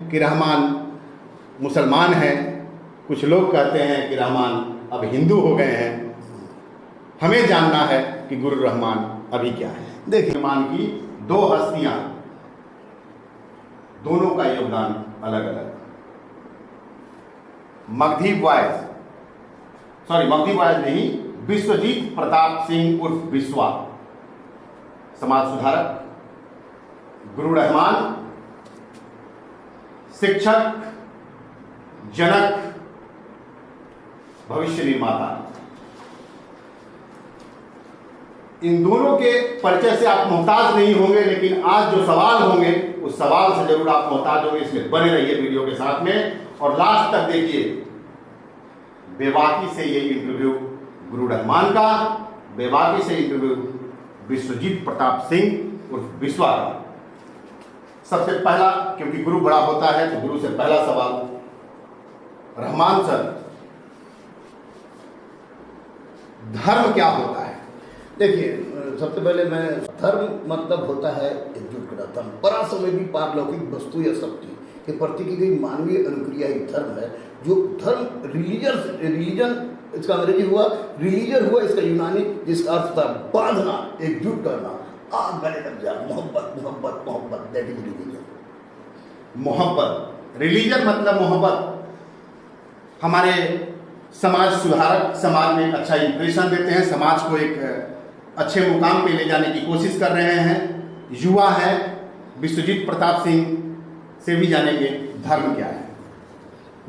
कि रहमान मुसलमान हैं, कुछ लोग कहते हैं कि रहमान अब हिंदू हो गए हैं। हमें जानना है कि गुरु रहमान अभी क्या है। देखिए, रहमान की दो हस्तियां, दोनों का योगदान अलग अलग। मगधी बॉयज नहीं, विश्वजीत प्रताप सिंह उर्फ बिस्वा, समाज सुधारक। गुरु रहमान शिक्षक, जनक, भविष्य निर्माता। इन दोनों के परिचय से आप मोहताज नहीं होंगे, लेकिन आज जो सवाल होंगे उस सवाल से जरूर आप मोहताज होंगे। इसलिए बने रहिए वीडियो के साथ में और लास्ट तक देखिए। बेबाकी से ये इंटरव्यू गुरु रहमान का, बेबाकी से इंटरव्यू विश्वजीत प्रताप सिंह उर्फ बिस्वा का। सबसे पहला, क्योंकि गुरु बड़ा होता है तो गुरु से पहला सवाल, रहमान सर, धर्म क्या होता है? देखिए, सबसे पहले मैं धर्म मतलब होता है एकजुट करना। धर्म परासमय भी पारलौकिक वस्तु या शक्ति के प्रति की गई मानवीय अनुक्रिया ही धर्म है। जो धर्म रिलीजन इसका अंग्रेजी हुआ, रिलीजन हुआ इसका यूनानी, जिसका अर्थ था बांधना, एकजुट करना, आग गले लग जा, मोहब्बत मोहब्बत मोहब्बत, दैट इज रिलीजन। मोहब्बत, रिलीजन मतलब मोहब्बत। हमारे समाज सुधारक समाज में एक अच्छा इंप्रेशन देते हैं, समाज को एक अच्छे मुकाम पे ले जाने की कोशिश कर रहे हैं। युवा है, विश्वजीत प्रताप सिंह से भी जानेंगे धर्म क्या है।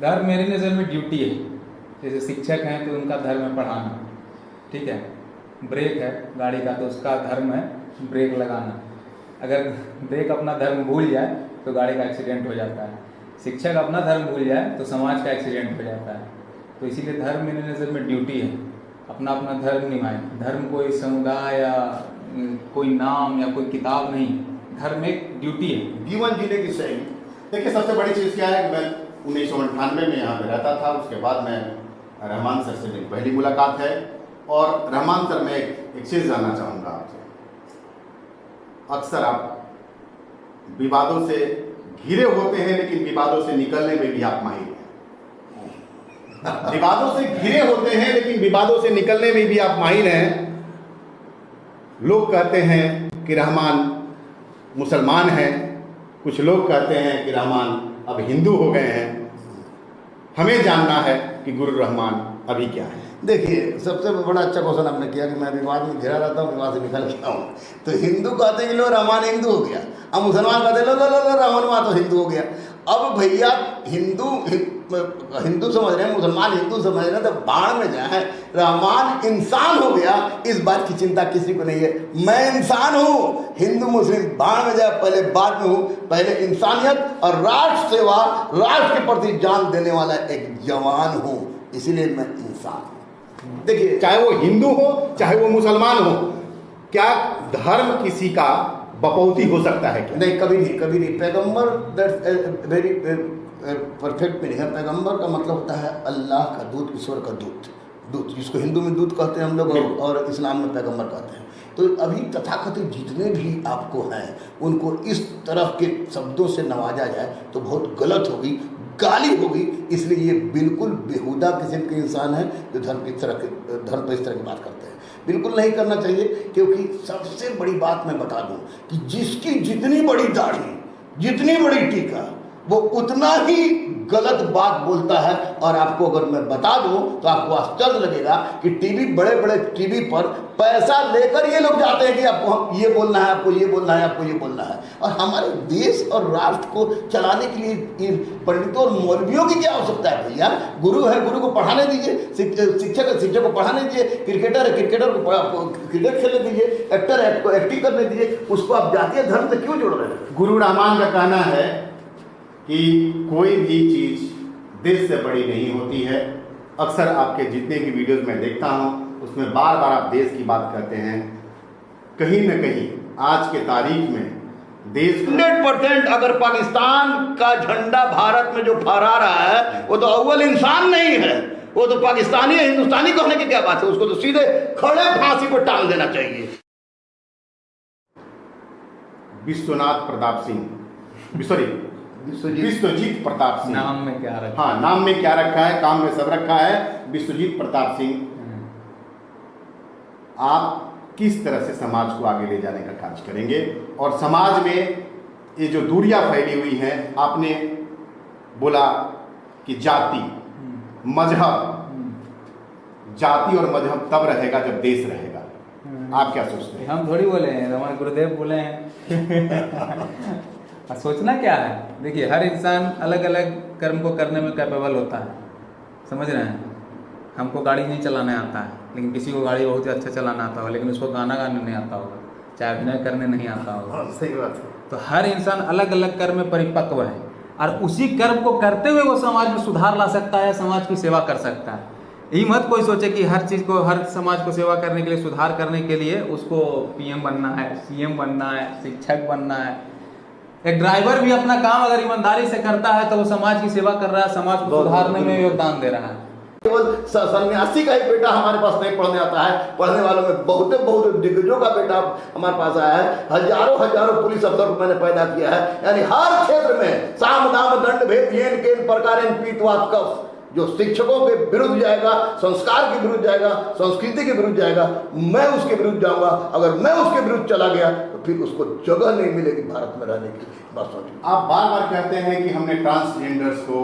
धर्म मेरी नज़र में ड्यूटी है। जैसे शिक्षक हैं तो उनका धर्म है पढ़ाना, ठीक है। ब्रेक है गाड़ी का तो उसका धर्म है ब्रेक लगाना। अगर ब्रेक अपना धर्म भूल जाए तो गाड़ी का एक्सीडेंट हो जाता है। शिक्षक अपना धर्म भूल जाए तो समाज का एक्सीडेंट हो जाता है। तो इसीलिए धर्म मेरी नज़र में ड्यूटी है, अपना अपना धर्म निभाएं। धर्म कोई समुदाय या कोई नाम या कोई किताब नहीं, धर्म एक ड्यूटी है, जीवन जीने की शैली। देखिए, सबसे बड़ी चीज़ क्या है कि मैं 1998 में यहाँ पे रहता था। उसके बाद मैं रहमान सर से मेरी पहली मुलाकात है। और रहमान सर, मैं एक चीज़ जानना चाहूँगा आपसे। अक्सर आप विवादों से घिरे होते हैं, लेकिन विवादों से निकलने में भी आप माहिर हैं। विवादों से घिरे होते हैं, लेकिन विवादों से निकलने में भी आप माहिर हैं। लोग कहते हैं कि रहमान मुसलमान हैं, कुछ लोग कहते हैं कि रहमान अब हिंदू हो गए हैं। हमें जानना है कि गुरु रहमान अभी क्या है। देखिए, सबसे बड़ा अच्छा क्वेश्चन आपने किया कि मैं विवाद में घिरा रहता हूँ, विवाद से निकल गया हूँ। तो हिंदू कहते हैं कि लो रहमान हिंदू हो गया, अब मुसलमान कहते हैं लो लो लो लो रहमान तो हिंदू हो गया। अब भैया हिंदू समझ रहे हैं, मुसलमान हिंदू समझ रहे हैं, तो बाढ़ में जाए। रहमान इंसान हो गया, इस बात की चिंता किसी को नहीं है। मैं इंसान हूँ, हिंदू मुस्लिम बाढ़ में जाए, पहले बाद में हूँ। पहले इंसानियत और राष्ट्र सेवा, राष्ट्र के प्रति जान देने वाला एक जवान हूँ, इसीलिए मैं इंसान हूँ। देखिए, चाहे वो हिंदू हो चाहे वो मुसलमान हो, क्या धर्म किसी का बपौती हो सकता है क्या? नहीं, कभी नहीं, कभी नहीं। पैगंबर दैट्स वेरी परफेक्ट मीनिंग है। पैगंबर का मतलब होता है अल्लाह का दूत, ईश्वर का दूत। दूत जिसको हिंदू में दूत कहते हैं हम लोग, और इस्लाम में पैगंबर कहते हैं। तो अभी तथाकथित जितने भी आपको हैं, उनको इस तरह के शब्दों से नवाजा जाए तो बहुत गलत होगी, गाली होगी। इसलिए ये बिल्कुल बेहुदा किस्म के इंसान हैं जो धर्म पर इस तरह की बात करते हैं। बिल्कुल नहीं करना चाहिए, क्योंकि सबसे बड़ी बात मैं बता दूं कि जिसकी जितनी बड़ी दाढ़ी, जितनी बड़ी टीका, वो उतना ही गलत बात बोलता है। और आपको अगर मैं बता दूं तो आपको आश्चर्य लगेगा कि बड़े बड़े टीवी पर पैसा लेकर ये लोग जाते हैं कि आपको ये बोलना है, आपको ये बोलना है, आपको ये बोलना है। और हमारे देश और राष्ट्र को चलाने के लिए पंडितों और मौलवियों की क्या आवश्यकता है भैया? गुरु है, गुरु को पढ़ाने दीजिए, शिक्षक है, शिक्षक को पढ़ाने दीजिए, क्रिकेटर है, क्रिकेटर को क्रिकेट खेलने दीजिए, एक्टर है को एक्टिंग करने दीजिए। उसको आप जातीय धर्म से क्यों जोड़ रहे हैं? गुरु रहमान का कहना है कि कोई भी चीज़ देश से बड़ी नहीं होती है। अक्सर आपके जितने की वीडियोस मैं देखता हूं, उसमें बार बार आप देश की बात करते हैं। कहीं न कहीं आज के तारीख में देश 100% अगर पाकिस्तान का झंडा भारत में जो फहरा रहा है, वो तो अव्वल इंसान नहीं है, वो तो पाकिस्तानी है। हिंदुस्तानी कहने की क्या बात है? उसको तो सीधे खड़े फांसी पर टांग देना चाहिए। विश्वनाथ प्रताप सिंह विश्वजीत प्रताप सिंह। नाम में क्या रखा? हाँ, नाम में क्या रखा है, काम में सब रखा है, विश्वजीत प्रताप सिंह। आप किस तरह से समाज को आगे ले जाने का कार्य करेंगे, और समाज में ये जो दूरियां फैली हुई हैं, आपने बोला कि जाति मजहब, जाति और मजहब तब रहेगा जब देश रहेगा, आप क्या सोचते हैं? हम थोड़ी बोले हैं, हमारे गुरुदेव बोले हैं। सोचना क्या है, देखिए हर इंसान अलग अलग कर्म को करने में कैपेबल होता है, समझ रहे हैं। हमको गाड़ी नहीं चलाने आता है, लेकिन किसी को गाड़ी बहुत ही अच्छा चलाना आता होगा, लेकिन उसको गाना गाने नहीं आता होगा, चाहे अभिनय करने नहीं आता होगा। सही बात है। तो हर इंसान अलग अलग कर्म में परिपक्व है, और उसी कर्म को करते हुए वो समाज में सुधार ला सकता है, समाज की सेवा कर सकता है। यही मत कोई सोचे कि हर चीज़ को, हर समाज को सेवा करने के लिए, सुधार करने के लिए उसको पीएम बनना है, सीएम बनना है, शिक्षक बनना है। एक ड्राइवर भी अपना काम अगर ईमानदारी से करता है तो वो समाज की सेवा कर रहा है, समाज को सुधारने में योगदान दे रहा है। केवल सन्यासी का ही बेटा हमारे पास नहीं पढ़ने आता है, पढ़ने वालों में बहुत दिग्गजों का बेटा हमारे पास आया है। हजारों पुलिस अफसर को मैंने पैदा किया है। यानी हर क्षेत्र में साम दाम दंड भेद येन केन प्रकारेण पीतवात कफ, जो शिक्षकों के विरुद्ध जाएगा, संस्कार के विरुद्ध जाएगा, संस्कृति के विरुद्ध जाएगा, मैं उसके विरुद्ध जाऊंगा। अगर मैं उसके विरुद्ध चला गया तो फिर उसको जगह नहीं मिलेगी भारत में रहने की। बस सोचिए। आप बार बार कहते हैं कि हमने ट्रांसजेंडर्स को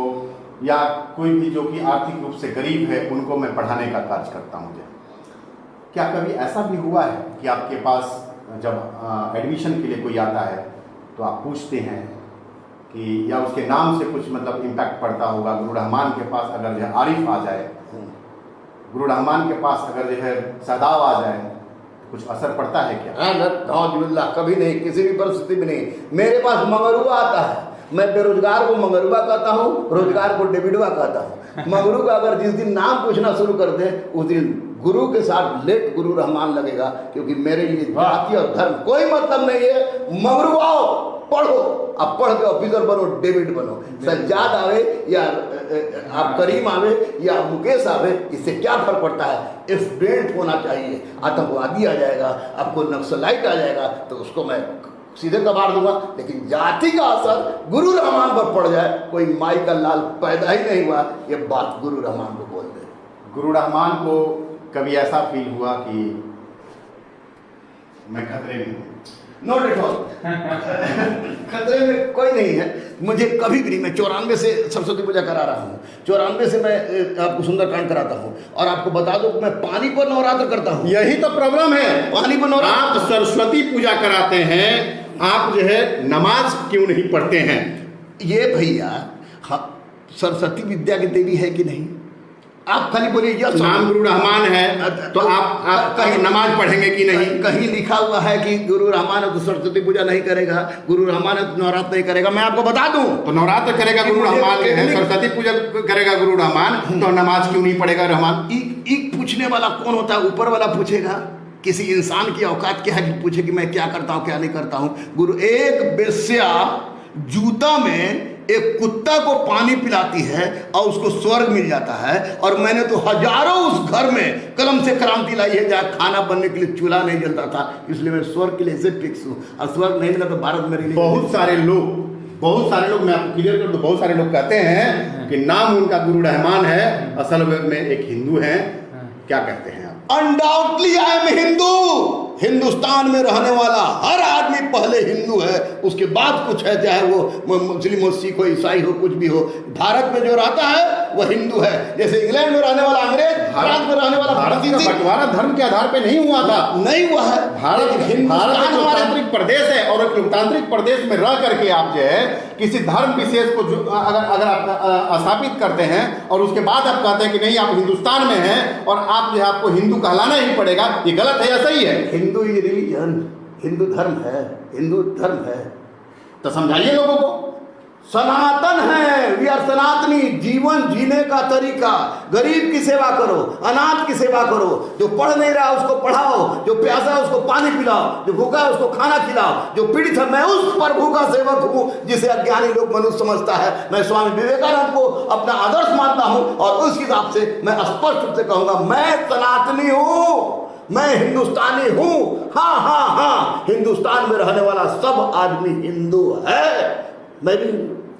या कोई भी जो कि आर्थिक रूप से गरीब है उनको मैं पढ़ाने का कार्य करता हूँ। क्या कभी ऐसा भी हुआ है कि आपके पास जब एडमिशन के लिए कोई आता है तो आप पूछते हैं कि, या उसके नाम से कुछ मतलब इम्पैक्ट पड़ता होगा, गुरु रहमान के पास अगर जो है आरिफ आ जाए, गुरु रहमान के पास अगर जो है सदाव आ जाए, कुछ असर पड़ता है क्या? कभी नहीं, किसी भी परिस्थिति में नहीं। मेरे पास मंगरुआ आता है, मैं बेरोजगार को मंगरुआ कहता हूँ, रोजगार को डेविडवा कहता हूँ। मंगरू का अगर जिस दिन नाम पूछना शुरू कर दे उस दिन गुरु के साथ लेट गुरु रहमान लगेगा, क्योंकि मेरे लिए जाति और धर्म कोई मतलब नहीं है। मंगरू आओ, पढ़ो, अब पढ़ के ऑफिसर बनो, डेविड बनो। सज्जाद आवे या आप करीम आवे या मुकेश आवे, इससे क्या फर्क पड़ता है? स्टूडेंट होना चाहिए। आतंकवादी आ जाएगा, आपको नक्सलाइट आ जाएगा तो उसको मैं सीधे कबाड़ दूंगा, लेकिन जाति का असर गुरु रहमान पर पड़ जाए, कोई माई का लाल पैदा ही नहीं हुआ, ये बात गुरु रहमान को बोल दे। गुरु रहमान को कभी ऐसा फील हुआ कि मैं खतरे में हूँ? Not at all. खतरे में कोई नहीं है, मुझे कभी भी नहीं। मैं 94 से सरस्वती पूजा करा रहा हूँ, 94 से मैं आपको सुंदरकांड कराता हूँ, और आपको बता दो मैं पानी पर नवरात्र करता हूँ। यही तो प्रॉब्लम है, पानी पर नवरात्र। आप सरस्वती पूजा कराते हैं, आप जो है नमाज क्यों नहीं पढ़ते हैं? ये भैया, हाँ, सरस्वती विद्या की देवी है कि नहीं? आप खाली बोलिए यस। नाम गुरु रहमान है तो आप कहीं नमाज पढ़ेंगे कि नहीं? कहीं लिखा हुआ है कि गुरु रहमान है तो सरस्वती पूजा नहीं करेगा, गुरु रहमान है तो नवरात्र नहीं करेगा? मैं आपको बता दूं, तो नवरात्र करेगा गुरु रहमान है, सरस्वती पूजा करेगा गुरु रहमान, तो नमाज क्यों नहीं पढ़ेगा रहमान? एक पूछने वाला कौन होता है? ऊपर वाला पूछेगा। किसी इंसान की औकात क्या है कि पूछे कि मैं क्या करता हूँ क्या नहीं करता हूँ? गुरु, एक बेस्या जूता में एक कुत्ता को पानी पिलाती है और उसको स्वर्ग मिल जाता है, और मैंने तो हजारों उस घर में कलम से क्रांति लाई है जहाँ खाना बनने के लिए चूल्हा नहीं जलता था, इसलिए मैं स्वर्ग के लिए ऐसे फिक्स हूँ। और स्वर्ग नहीं मिला तो भारत में बहुत सारे लोग मैं आपको क्लियर कर दूं, बहुत सारे लोग कहते हैं कि नाम उनका गुरु रहमान है, असल में एक हिंदू है। क्या कहते हैं आप? Undoubtedly I am Hindu. Hindustan में रहने वाला हर आदमी पहले हिंदू है, उसके बाद कुछ है, चाहे वो मुस्लिम हो, सिख हो, ईसाई हो, कुछ भी हो। भारत में जो रहता है वह हिंदू है। जैसे इंग्लैंड में रहने वाला अंग्रेज, भारत में रहने वाला भारत का बंटवारा धर्म के आधार पे नहीं हुआ था, नहीं हुआ है। भारत एक लोकतांत्रिक प्रदेश है, और एक लोकतांत्रिक प्रदेश में रह करके आप जो है किसी धर्म विशेष को अगर आप स्थापित करते हैं और उसके बाद आप कहते हैं कि नहीं आप हिंदुस्तान में हैं और आप जो है आपको हिंदू कहलाना ही पड़ेगा, ये गलत है या सही है? हिंदू इज रिलीजन, हिंदू धर्म है, हिंदू धर्म है। तो समझाइए लोगों को। सनातन है, वी आर सनातनी। जीवन जीने का तरीका, गरीब की सेवा करो, अनाथ की सेवा करो, जो पढ़ नहीं रहा उसको पढ़ाओ, जो प्यासा है उसको पानी पिलाओ, जो भूखा है उसको खाना खिलाओ, जो पीड़ित है। मैं उस प्रभु का सेवक हूँ जिसे अज्ञानी लोग मनुष्य समझता है। मैं स्वामी विवेकानंद को अपना आदर्श मानता हूँ, और उस हिसाब से मैं स्पष्ट रूप से कहूंगा मैं सनातनी हूँ, मैं हिंदुस्तानी हूँ। हाँ हाँ हाँ, हिंदुस्तान में रहने वाला सब आदमी हिंदू है। मैं भी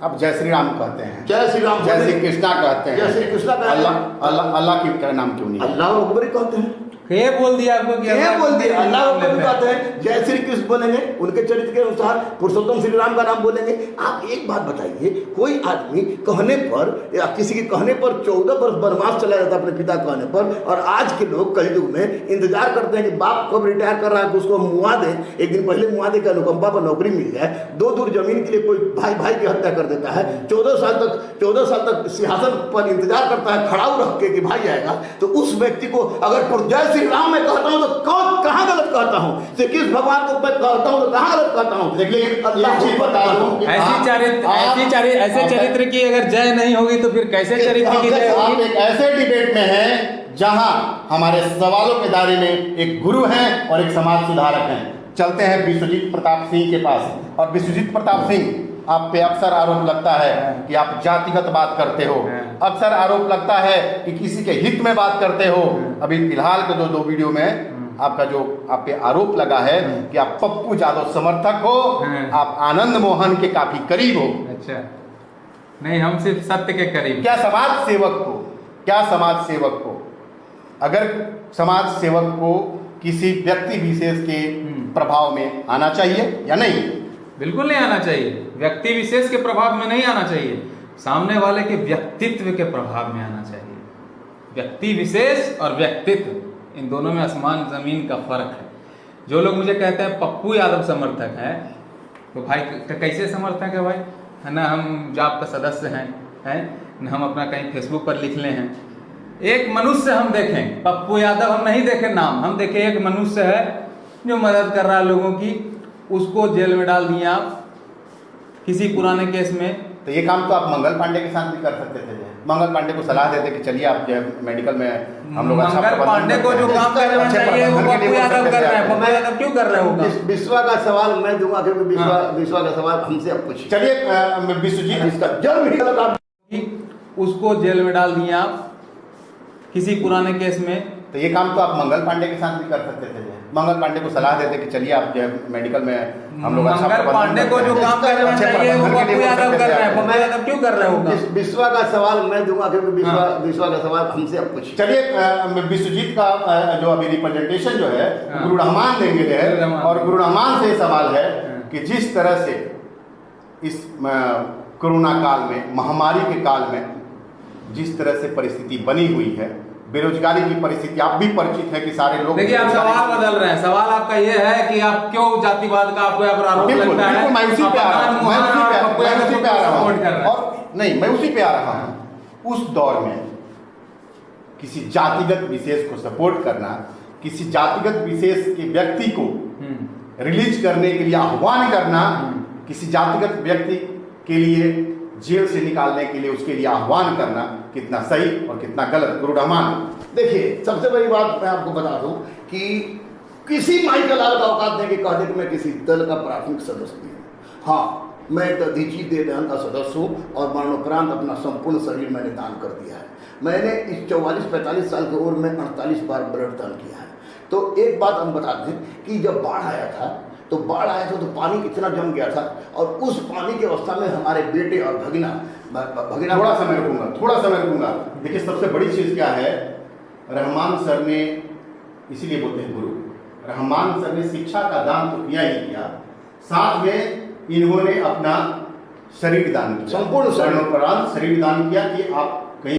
आप जय श्री राम कहते हैं, जय श्री राम, जय श्री कृष्णा कहते हैं, जय श्री कृष्णा कहते हैं। अल्लाह अल्लाह अल्लाह की का नाम क्यों नहीं? अल्लाह अकबर कहते हैं, ये बोल दिया आपको कि ये बोल दिया अल्लाह अकबर लेते हैं। कहते हैं। जय श्री कृष्ण बोलेंगे, उनके चरित्र के अनुसार पुरुषोत्तम श्री राम का नाम बोलेंगे। आप एक बात बताइए, कोई आदमी कहने पर या किसी के कहने पर 14 वर्ष वनवास चला जाता अपने पिता कहने पर, और आज के लोग कलयुग में इंतजार करते हैं कि बाप कब रिटायर कर रहा है कि उसको मुआ दे, एक दिन पहले मुआ दे के अनुकंपा पर नौकरी मिल जाए। 2 दूर जमीन के लिए कोई भाई भाई की हत्या कर देता है, 14 साल तक सिंहासन पर इंतजार करता है खड़ा रख के कि भाई आएगा। तो उस व्यक्ति को अगर जय श्री राम मैं कहता हूं तो कहां गलत कहता हूं? श्री कृष्ण भगवान को मैं कहता हूं तो कहां गलत कहता हूं? देखिए अल्लाह एक चीज बता दूं, ऐसे चरित्र की अगर जय नहीं होगी तो फिर कैसे चरित्र की जय आप होगी? एक ऐसे डिबेट में हैं जहां हमारे सवालों के दायरे में एक गुरु हैं और एक समाज सुधारक हैं। चलते हैं विश्वजीत प्रताप सिंह के पास। और विश्वजीत प्रताप सिंह, आप पे अक्सर आरोप लगता है कि आप जातिगत बात करते हो, अक्सर आरोप लगता है कि किसी के हित में बात करते हो। अभी फिलहाल के 2 वीडियो में आपका जो आप पे आरोप लगा है कि आप पप्पू यादव समर्थक हो, आप आनंद मोहन के काफी करीब हो। अच्छा, नहीं, हम सिर्फ सत्य के करीब। क्या समाज सेवक को अगर समाज सेवक को किसी व्यक्ति विशेष के प्रभाव में आना चाहिए या नहीं? बिल्कुल नहीं आना चाहिए, व्यक्ति विशेष के प्रभाव में नहीं आना चाहिए, सामने वाले के व्यक्तित्व के प्रभाव में आना चाहिए। व्यक्ति विशेष और व्यक्तित्व, इन दोनों में आसमान जमीन का फर्क है। जो लोग मुझे कहते हैं पप्पू यादव समर्थक है, तो भाई कैसे समर्थक है भाई? है ना, हम जाप का सदस्य हैं, न हम अपना कहीं फेसबुक पर लिख ले हैं। एक मनुष्य हम देखें, पप्पू यादव हम नहीं देखें नाम, हम देखें एक मनुष्य है जो मदद कर रहा है लोगों की, उसको जेल में डाल दिया आप किसी पुराने केस में। तो ये काम तो आप मंगल पांडे के साथ भी कर सकते थे। मंगल पांडे को सलाह देते कि चलिए आप जो है मेडिकल में हम लोग अच्छा मंगल पांडे को जो काम करना चाहिए वो पप्पू यादव कर रहे हैं। पप्पू यादव क्यों कर रहे होगा? विश्वा का सवाल मैं दूंगा क्योंकि विश्वा का सवाल हमसे अब पूछिए। चलिए विश्वजीत, इसका जन्म ही गलत आप उसको जेल में डाल दिया आप किसी पुराने केस में। तो ये काम तो आप मंगल पांडे के साथ भी कर सकते थे। मंगल पांडे को सलाह देते कि चलिए आप जो है मेडिकल में हम लोग अच्छा मंगल पांडे को जो काम करना चाहिए वो पप्पू यादव कर रहे हैं। पप्पू यादव क्यों कर रहे होगा? विश्वा का सवाल मैं दूंगा क्योंकि विश्वा का सवाल हमसे अब पूछिए। चलिए विश्वजीत का जो अभी रिप्रेजेंटेशन जो है गुरु रहमान देंगे है, और गुरु रहमान से सवाल है कि जिस तरह से इस कोरोना काल में, महामारी के काल में जिस तरह से परिस्थिति बनी हुई है, बेरोजगारी की परिस्थिति, आप भी परिचित है कि सारे लोग। देखिए, आप सवाल बदल रहे हैं। सवाल आपका ये है कि आप क्यों जातिवाद का आपको यहाँ पर आरोप लगता है? मैं उसी पे आ रहा हूँ, मैं उसी पे आ रहा हूँ। और नहीं, मैं उसी पे आ रहा हूँ। उस दौर में किसी जातिगत विशेष को सपोर्ट करना, किसी जातिगत विशेष के व्यक्ति को रिलीज करने के लिए आह्वान करना, किसी जातिगत व्यक्ति के लिए जेल से निकालने के लिए उसके लिए आह्वान करना कितना सही और कितना गलत? गुरु रहमान, देखिए, सबसे बड़ी बात मैं आपको बता दूं कि किसी माई का लाल का औकात नहीं कि कह दे कि मैं किसी दल का प्राथमिक सदस्य नहीं हूँ। हाँ, मैं दधीची दे दान का सदस्य हूँ और मरणोपरांत अपना संपूर्ण शरीर मैंने दान कर दिया है। मैंने इस 44-45 साल की उम्र में 48 बार ब्लड दान किया है। तो एक बात हम बता दें कि जब बाढ़ आया था तो पानी इतना जम गया था, और उस पानी की अवस्था में हमारे बेटे और भगिना थोड़ा समय रुकूंगा। देखिए, सबसे बड़ी चीज़ क्या है, रहमान सर ने, इसीलिए बोलते हैं गुरु, रहमान सर ने शिक्षा का दान तो किया ही किया, साथ में इन्होंने अपना शरीर दान किया, संपूर्ण शरीर दान किया कि आप कहीं